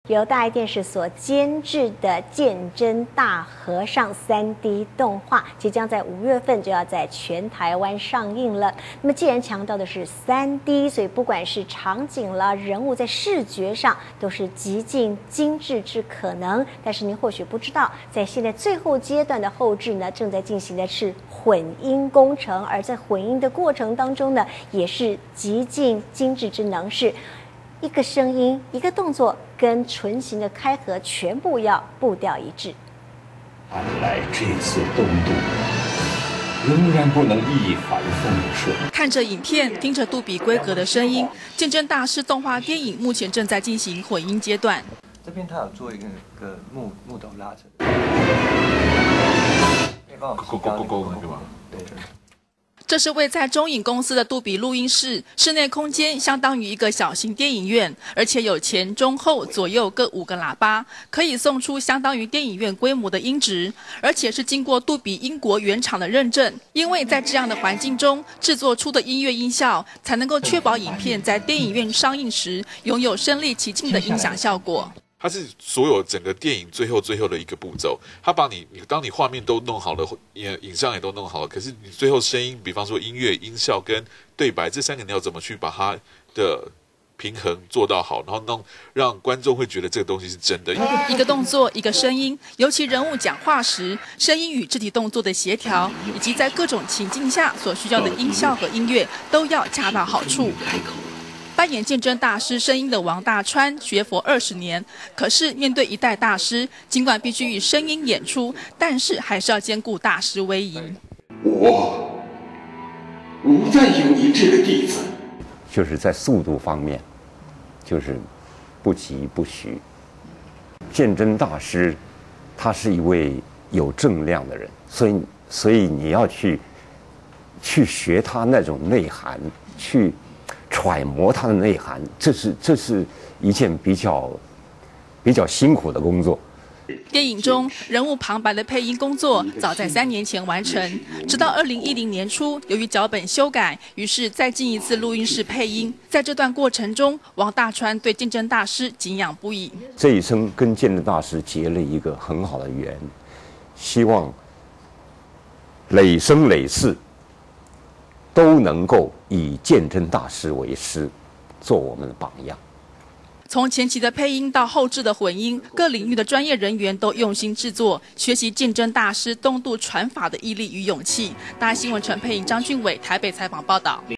由大爱电视所监制的《鉴真大和尚》3D 动画，即将在5月份就要在全台湾上映了。那么，既然强调的是3D， 所以不管是场景啦、人物在视觉上都是极尽精致之可能。但是您或许不知道，在现在最后阶段的后制呢，正在进行的是混音工程，而在混音的过程当中呢，也是极尽精致之能事。一个声音、一个动作跟唇形的开合全部要步调一致。看来这次东渡仍然不能一帆风顺。看着影片，听着杜比规格的声音，鉴真大师动画电影目前正在进行混音阶段。这边他有做一个木头拉扯，可以帮我提高那个对吧？对。这是位在中影公司的杜比录音室，室内空间相当于一个小型电影院，而且有前、中、后、左右各5个喇叭，可以送出相当于电影院规模的音质，而且是经过杜比英国原厂的认证。因为在这样的环境中制作出的音乐音效，才能够确保影片在电影院上映时拥有身临其境的音响效果。它是所有整个电影最后的一个步骤，它把当你画面都弄好了，影像也都弄好了，可是你最后声音，比方说音乐、音效跟对白这3个，你要怎么去把它的平衡做到好，然后让观众会觉得这个东西是真的。一个动作，一个声音，尤其人物讲话时，声音与肢体动作的协调，以及在各种情境下所需要的音效和音乐，都要恰到好处。扮演鉴真大师声音的王大川学佛20年，可是面对一代大师，尽管必须以声音演出，但是还是要兼顾大师威仪。我不再有你这个弟子，就是在速度方面，就是不疾不徐。鉴真大师，他是一位有正量的人，所以你要去学他那种内涵，去揣摩它的内涵，这是一件比较辛苦的工作。电影中人物旁白的配音工作早在3年前完成，直到2010年初，由于脚本修改，于是再进一次录音室配音。在这段过程中，王大川对鉴真大师敬仰不已。这一生跟鉴真大师结了一个很好的缘，希望累生累世都能够以鉴真大师为师，做我们的榜样。从前期的配音到后制的混音，各领域的专业人员都用心制作，学习鉴真大师东渡传法的毅力与勇气。大爱新闻陈佩颖、张俊伟台北采访报道。